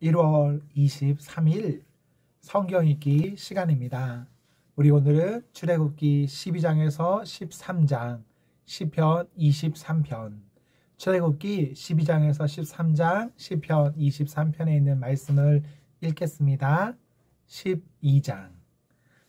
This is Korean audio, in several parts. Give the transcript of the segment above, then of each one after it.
1월 23일 성경 읽기 시간입니다. 우리 오늘은 출애굽기 12장에서 13장, 시편 23편, 출애굽기 12장에서 13장, 시편 23편에 있는 말씀을 읽겠습니다. 12장.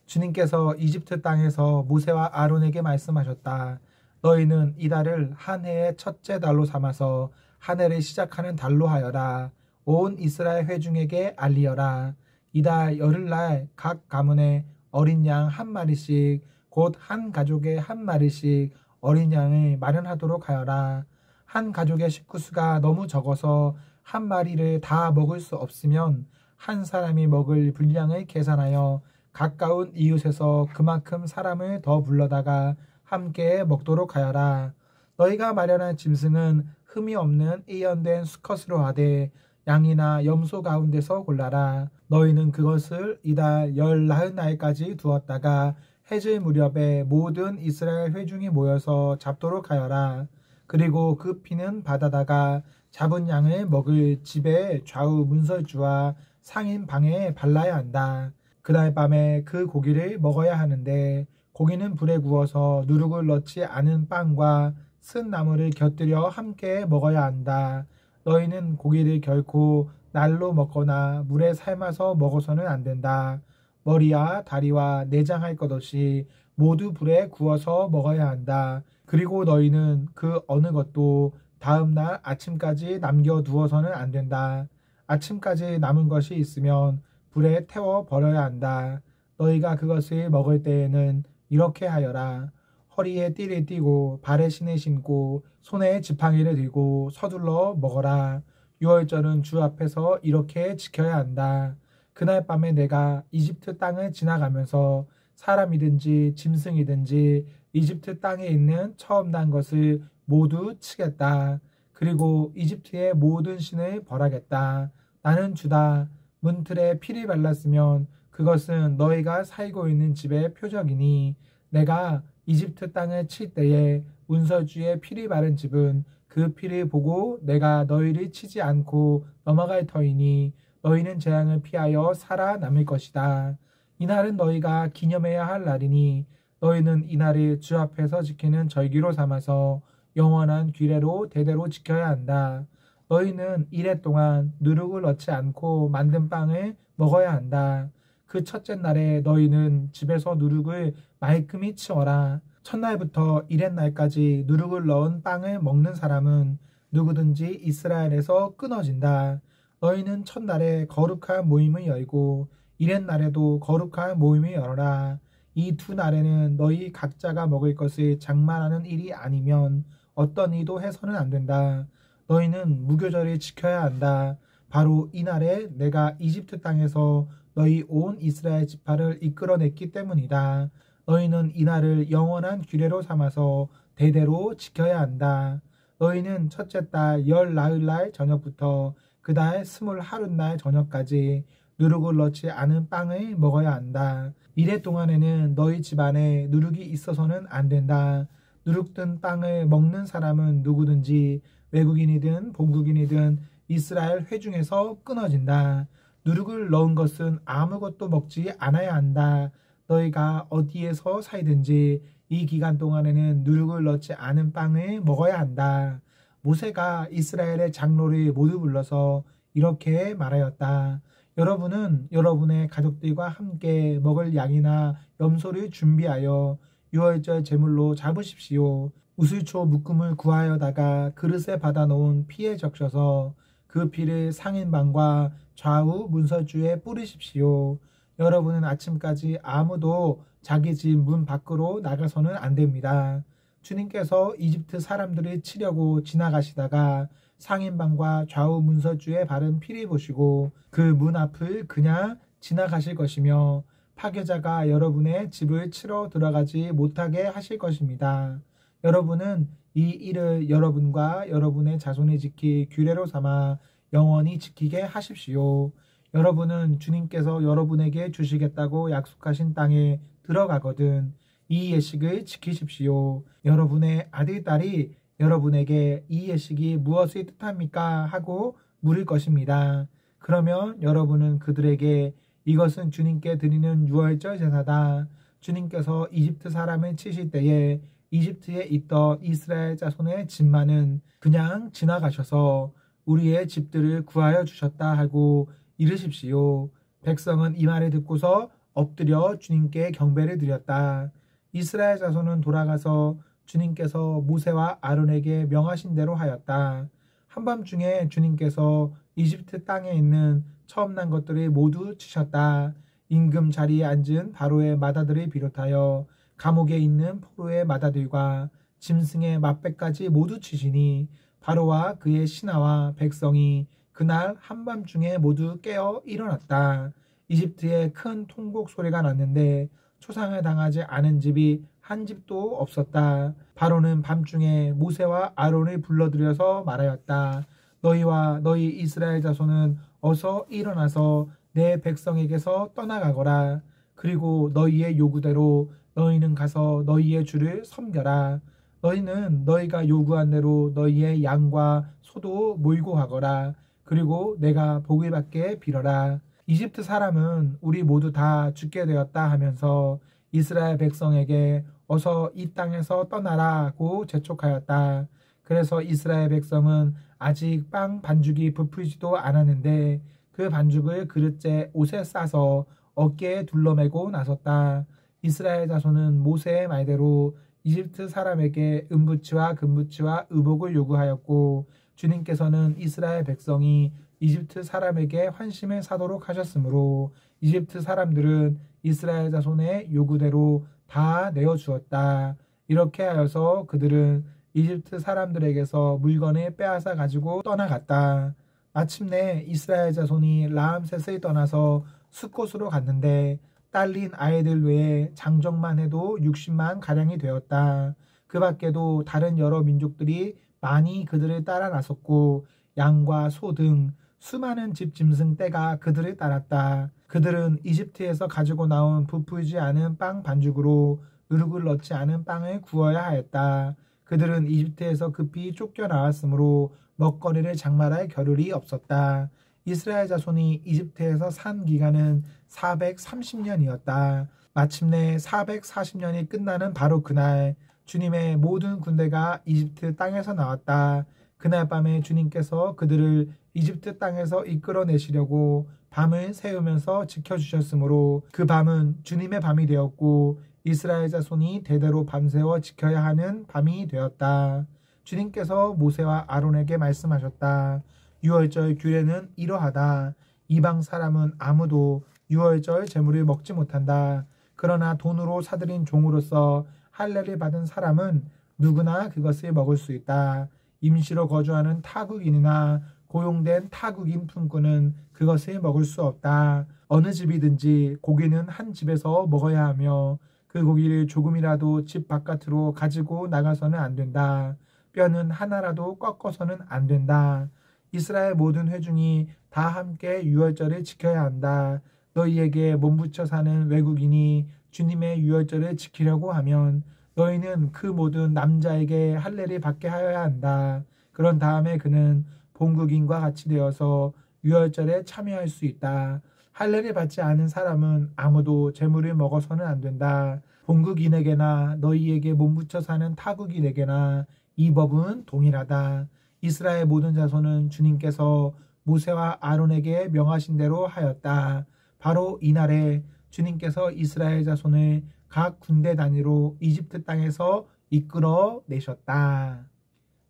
주님께서 이집트 땅에서 모세와 아론에게 말씀하셨다. 너희는 이달을 한 해의 첫째 달로 삼아서 한 해를 시작하는 달로 하여라. 온 이스라엘 회중에게 알리어라. 이달 열흘날 각 가문에 어린 양 한 마리씩 곧 한 가족에 한 마리씩 어린 양을 마련하도록 하여라. 한 가족의 식구수가 너무 적어서 한 마리를 다 먹을 수 없으면 한 사람이 먹을 분량을 계산하여 가까운 이웃에서 그만큼 사람을 더 불러다가 함께 먹도록 하여라. 너희가 마련한 짐승은 흠이 없는 일련된 수컷으로 하되 양이나 염소 가운데서 골라라. 너희는 그것을 이달 열 나흘날까지 두었다가 해질 무렵에 모든 이스라엘 회중이 모여서 잡도록 하여라. 그리고 그 피는 바다다가 잡은 양을 먹을 집의 좌우 문설주와 상인 방에 발라야 한다. 그날 밤에 그 고기를 먹어야 하는데 고기는 불에 구워서 누룩을 넣지 않은 빵과 쓴 나물을 곁들여 함께 먹어야 한다. 너희는 고기를 결코 날로 먹거나 물에 삶아서 먹어서는 안 된다. 머리와 다리와 내장할 것 없이 모두 불에 구워서 먹어야 한다. 그리고 너희는 그 어느 것도 다음날 아침까지 남겨두어서는 안 된다. 아침까지 남은 것이 있으면 불에 태워 버려야 한다. 너희가 그것을 먹을 때에는 이렇게 하여라. 허리에 띠를 띠고 발에 신을 신고 손에 지팡이를 들고 서둘러 먹어라. 유월절은 주 앞에서 이렇게 지켜야 한다. 그날 밤에 내가 이집트 땅을 지나가면서 사람이든지 짐승이든지 이집트 땅에 있는 처음 난 것을 모두 치겠다. 그리고 이집트의 모든 신을 벌하겠다. 나는 주다. 문틀에 피를 발랐으면 그것은 너희가 살고 있는 집의 표적이니 내가 이집트 땅을 칠 때에 문설주에 피를 바른 집은 그 피를 보고 내가 너희를 치지 않고 넘어갈 터이니 너희는 재앙을 피하여 살아남을 것이다. 이날은 너희가 기념해야 할 날이니 너희는 이날을 주 앞에서 지키는 절기로 삼아서 영원한 규례로 대대로 지켜야 한다. 너희는 이래 동안 누룩을 넣지 않고 만든 빵을 먹어야 한다. 그 첫째 날에 너희는 집에서 누룩을 말끔히 치워라. 첫날부터 이렛날까지 누룩을 넣은 빵을 먹는 사람은 누구든지 이스라엘에서 끊어진다. 너희는 첫날에 거룩한 모임을 열고 이렛날에도 거룩한 모임을 열어라. 이 두 날에는 너희 각자가 먹을 것을 장만하는 일이 아니면 어떤 이도 해서는 안 된다. 너희는 무교절을 지켜야 한다. 바로 이날에 내가 이집트 땅에서 너희 온 이스라엘 지파를 이끌어냈기 때문이다. 너희는 이날을 영원한 규례로 삼아서 대대로 지켜야 한다. 너희는 첫째 달 열 나흘날 저녁부터 그 달 21날 저녁까지 누룩을 넣지 않은 빵을 먹어야 한다. 이래 동안에는 너희 집안에 누룩이 있어서는 안 된다. 누룩 든 빵을 먹는 사람은 누구든지 외국인이든 본국인이든 이스라엘 회중에서 끊어진다. 누룩을 넣은 것은 아무것도 먹지 않아야 한다. 너희가 어디에서 살든지 이 기간 동안에는 누룩을 넣지 않은 빵을 먹어야 한다. 모세가 이스라엘의 장로를 모두 불러서 이렇게 말하였다. 여러분은 여러분의 가족들과 함께 먹을 양이나 염소를 준비하여 유월절 제물로 잡으십시오. 우슬초 묶음을 구하여다가 그릇에 받아놓은 피에 적셔서 그 피를 상인방과 좌우 문설주에 뿌리십시오. 여러분은 아침까지 아무도 자기 집 문 밖으로 나가서는 안 됩니다. 주님께서 이집트 사람들을 치려고 지나가시다가 상인방과 좌우 문설주에 바른 피를 보시고 그 문 앞을 그냥 지나가실 것이며 파괴자가 여러분의 집을 치러 들어가지 못하게 하실 것입니다. 여러분은 이 일을 여러분과 여러분의 자손이 지킬 규례로 삼아 영원히 지키게 하십시오. 여러분은 주님께서 여러분에게 주시겠다고 약속하신 땅에 들어가거든 이 예식을 지키십시오. 여러분의 아들, 딸이 여러분에게 이 예식이 무엇을 뜻합니까? 하고 물을 것입니다. 그러면 여러분은 그들에게 이것은 주님께 드리는 유월절 제사다. 주님께서 이집트 사람을 치실 때에 이집트에 있던 이스라엘 자손의 집만은 그냥 지나가셔서 우리의 집들을 구하여 주셨다 하고 이르십시오. 백성은 이 말을 듣고서 엎드려 주님께 경배를 드렸다. 이스라엘 자손은 돌아가서 주님께서 모세와 아론에게 명하신 대로 하였다. 한밤중에 주님께서 이집트 땅에 있는 처음 난 것들을 모두 치셨다. 임금 자리에 앉은 바로의 마다들을 비롯하여 감옥에 있는 포로의 마다들과 짐승의 맛배까지 모두 치시니 바로와 그의 신하와 백성이 그날 한밤중에 모두 깨어 일어났다. 이집트에 큰 통곡 소리가 났는데 초상을 당하지 않은 집이 한 집도 없었다. 바로는 밤중에 모세와 아론을 불러들여서 말하였다. 너희와 너희 이스라엘 자손은 어서 일어나서 내 백성에게서 떠나가거라. 그리고 너희의 요구대로 너희는 가서 너희의 주를 섬겨라. 너희는 너희가 요구한 대로 너희의 양과 소도 몰고 가거라. 그리고 내가 복을 받게 빌어라. 이집트 사람은 우리 모두 다 죽게 되었다 하면서 이스라엘 백성에게 어서 이 땅에서 떠나라고 재촉하였다. 그래서 이스라엘 백성은 아직 빵 반죽이 부풀지도 않았는데 그 반죽을 그릇째 옷에 싸서 어깨에 둘러매고 나섰다. 이스라엘 자손은 모세의 말대로 이집트 사람에게 은부치와 금부치와 의복을 요구하였고 주님께서는 이스라엘 백성이 이집트 사람에게 환심을 사도록 하셨으므로 이집트 사람들은 이스라엘 자손의 요구대로 다 내어주었다. 이렇게 하여서 그들은 이집트 사람들에게서 물건을 빼앗아 가지고 떠나갔다. 마침내 이스라엘 자손이 라암셋을 떠나서 숫곳으로 갔는데 딸린 아이들 외에 장정만 해도 60만 가량이 되었다. 그 밖에도 다른 여러 민족들이 많이 그들을 따라 나섰고 양과 소 등 수많은 집 짐승 떼가 그들을 따랐다. 그들은 이집트에서 가지고 나온 부풀지 않은 빵 반죽으로 누룩을 넣지 않은 빵을 구워야 하였다. 그들은 이집트에서 급히 쫓겨나왔으므로 먹거리를 장말할 겨를이 없었다. 이스라엘 자손이 이집트에서 산 기간은 430년이었다. 마침내 440년이 끝나는 바로 그날 주님의 모든 군대가 이집트 땅에서 나왔다. 그날 밤에 주님께서 그들을 이집트 땅에서 이끌어내시려고 밤을 새우면서 지켜주셨으므로 그 밤은 주님의 밤이 되었고 이스라엘 자손이 대대로 밤새워 지켜야 하는 밤이 되었다. 주님께서 모세와 아론에게 말씀하셨다. 유월절 규례는 이러하다. 이방 사람은 아무도 유월절 제물을 먹지 못한다. 그러나 돈으로 사들인 종으로서 할례를 받은 사람은 누구나 그것을 먹을 수 있다. 임시로 거주하는 타국인이나 고용된 타국인 품꾼은 그것을 먹을 수 없다. 어느 집이든지 고기는 한 집에서 먹어야 하며 그 고기를 조금이라도 집 바깥으로 가지고 나가서는 안 된다. 뼈는 하나라도 꺾어서는 안 된다. 이스라엘 모든 회중이 다 함께 유월절을 지켜야 한다. 너희에게 몸붙여 사는 외국인이 주님의 유월절을 지키려고 하면 너희는 그 모든 남자에게 할례를 받게 하여야 한다. 그런 다음에 그는 본국인과 같이 되어서 유월절에 참여할 수 있다. 할례를 받지 않은 사람은 아무도 제물을 먹어서는 안 된다. 본국인에게나 너희에게 몸붙여 사는 타국인에게나 이 법은 동일하다. 이스라엘 모든 자손은 주님께서 모세와 아론에게 명하신 대로 하였다. 바로 이날에 주님께서 이스라엘 자손을 각 군대 단위로 이집트 땅에서 이끌어 내셨다.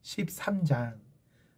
13장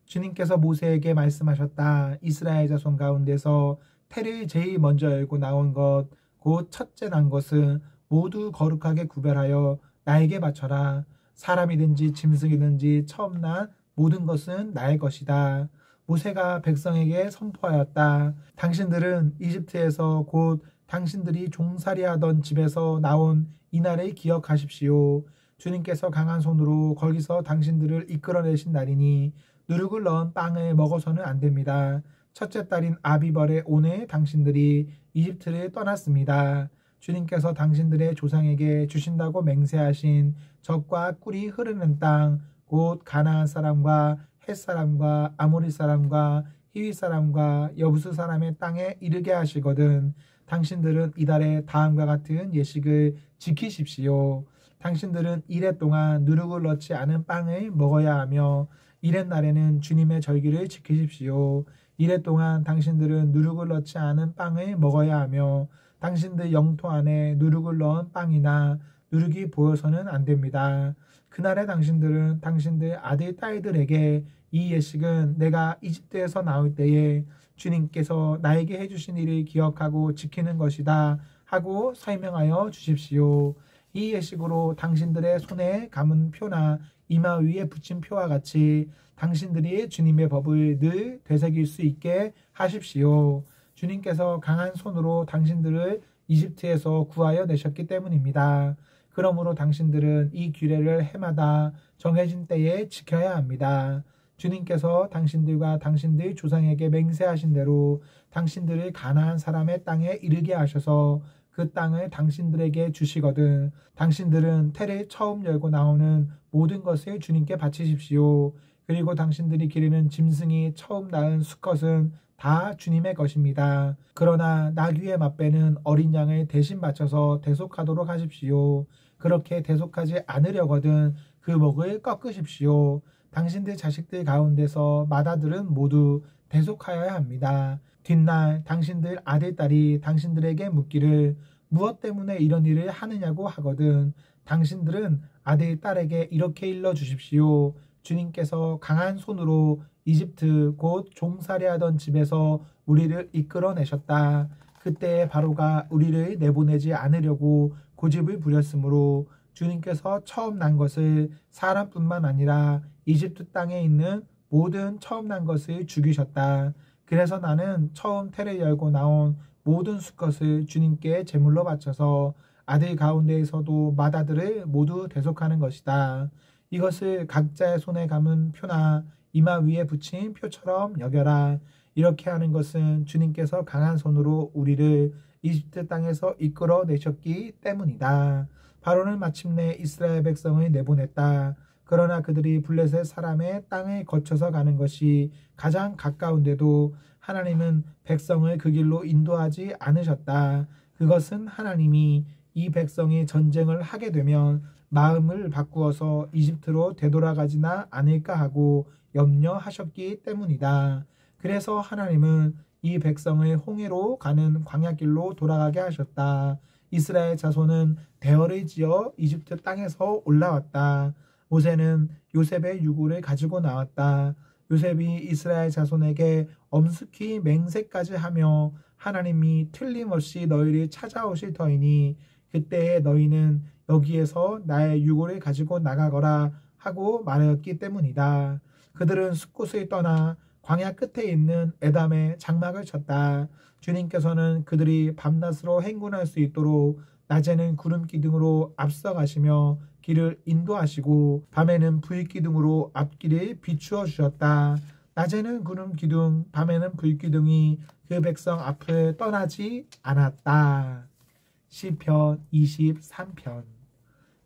주님께서 모세에게 말씀하셨다. 이스라엘 자손 가운데서 태를 제일 먼저 열고 나온 것 곧 첫째 난 것은 모두 거룩하게 구별하여 나에게 바쳐라. 사람이든지 짐승이든지 처음 난 모든 것은 나의 것이다. 모세가 백성에게 선포하였다. 당신들은 이집트에서 곧 당신들이 종살이하던 집에서 나온 이날을 기억하십시오. 주님께서 강한 손으로 거기서 당신들을 이끌어내신 날이니 누룩을 넣은 빵을 먹어서는 안 됩니다. 첫째 딸인 아비벌의 오늘 당신들이 이집트를 떠났습니다. 주님께서 당신들의 조상에게 주신다고 맹세하신 젖과 꿀이 흐르는 땅, 곧 가나안 사람과 헷 사람과 아모리 사람과 히윗 사람과 여부스 사람의 땅에 이르게 하시거든 당신들은 이달에 다음과 같은 예식을 지키십시오. 당신들은 이레 동안 누룩을 넣지 않은 빵을 먹어야 하며 이렛 날에는 주님의 절기를 지키십시오. 이레 동안 당신들은 누룩을 넣지 않은 빵을 먹어야 하며 당신들 영토 안에 누룩을 넣은 빵이나 누룩이 보여서는 안 됩니다. 그날에 당신들은 당신들 아들 딸들에게 이 예식은 내가 이집트에서 나올 때에 주님께서 나에게 해주신 일을 기억하고 지키는 것이다 하고 설명하여 주십시오. 이 예식으로 당신들의 손에 감은 표나 이마 위에 붙인 표와 같이 당신들이 주님의 법을 늘 되새길 수 있게 하십시오. 주님께서 강한 손으로 당신들을 이집트에서 구하여 내셨기 때문입니다. 그러므로 당신들은 이 규례를 해마다 정해진 때에 지켜야 합니다. 주님께서 당신들과 당신들 조상에게 맹세하신 대로 당신들을 가나안 사람의 땅에 이르게 하셔서 그 땅을 당신들에게 주시거든 당신들은 태를 처음 열고 나오는 모든 것을 주님께 바치십시오. 그리고 당신들이 기르는 짐승이 처음 낳은 수컷은 다 주님의 것입니다. 그러나 나귀의 맛배는 어린 양을 대신 바쳐서 대속하도록 하십시오. 그렇게 대속하지 않으려거든 그 목을 꺾으십시오. 당신들 자식들 가운데서 맏아들은 모두 대속하여야 합니다. 뒷날 당신들 아들 딸이 당신들에게 묻기를 무엇 때문에 이런 일을 하느냐고 하거든 당신들은 아들 딸에게 이렇게 일러 주십시오. 주님께서 강한 손으로 이집트 곧 종살이하던 집에서 우리를 이끌어내셨다. 그때 바로가 우리를 내보내지 않으려고 고집을 부렸으므로 주님께서 처음 난 것을 사람뿐만 아니라 이집트 땅에 있는 모든 처음 난 것을 죽이셨다. 그래서 나는 처음 태를 열고 나온 모든 수컷을 주님께 제물로 바쳐서 아들 가운데에서도 맏아들을 모두 대속하는 것이다. 이것을 각자의 손에 감은 표나 이마 위에 붙인 표처럼 여겨라. 이렇게 하는 것은 주님께서 강한 손으로 우리를 이집트 땅에서 이끌어내셨기 때문이다. 바로는 마침내 이스라엘 백성을 내보냈다. 그러나 그들이 블레셋 사람의 땅을 거쳐서 가는 것이 가장 가까운데도 하나님은 백성을 그 길로 인도하지 않으셨다. 그것은 하나님이 이 백성이 전쟁을 하게 되면 마음을 바꾸어서 이집트로 되돌아가지나 않을까 하고 염려하셨기 때문이다. 그래서 하나님은 이 백성을 홍해로 가는 광야길로 돌아가게 하셨다. 이스라엘 자손은 대열을 지어 이집트 땅에서 올라왔다. 모세는 요셉의 유골을 가지고 나왔다. 요셉이 이스라엘 자손에게 엄숙히 맹세까지 하며 하나님이 틀림없이 너희를 찾아오실 터이니 그때에 너희는 여기에서 나의 유골을 가지고 나가거라 하고 말하였기 때문이다. 그들은 숲곳을 떠나 광야 끝에 있는 에담에 장막을 쳤다. 주님께서는 그들이 밤낮으로 행군할 수 있도록 낮에는 구름 기둥으로 앞서가시며 길을 인도하시고 밤에는 불 기둥으로 앞길을 비추어 주셨다. 낮에는 구름 기둥, 밤에는 불 기둥이 그 백성 앞을 떠나지 않았다. 시편 23편.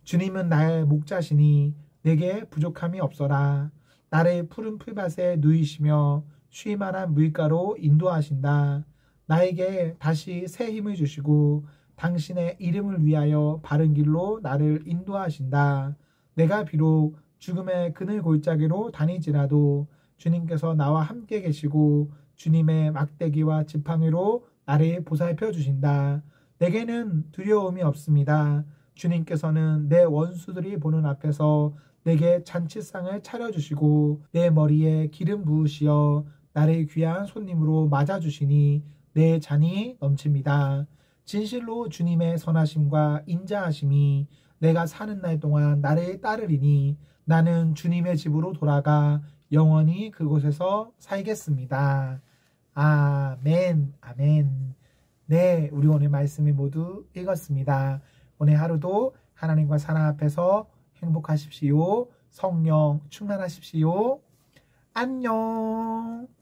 주님은 나의 목자시니 내게 부족함이 없어라. 나를 푸른 풀밭에 누이시며 쉴만한 물가로 인도하신다. 나에게 다시 새 힘을 주시고 당신의 이름을 위하여 바른 길로 나를 인도하신다. 내가 비록 죽음의 그늘 골짜기로 다니지라도 주님께서 나와 함께 계시고 주님의 막대기와 지팡이로 나를 보살펴 주신다. 내게는 두려움이 없습니다. 주님께서는 내 원수들이 보는 앞에서 내게 잔치상을 차려주시고 내 머리에 기름 부으시어 나를 귀한 손님으로 맞아주시니 내 잔이 넘칩니다. 진실로 주님의 선하심과 인자하심이 내가 사는 날 동안 나를 따르리니 나는 주님의 집으로 돌아가 영원히 그곳에서 살겠습니다. 아멘, 아멘. 네, 우리 오늘 말씀을 모두 읽었습니다. 오늘 하루도 하나님과 사랑 앞에서 행복하십시오. 성령 충만하십시오. 안녕.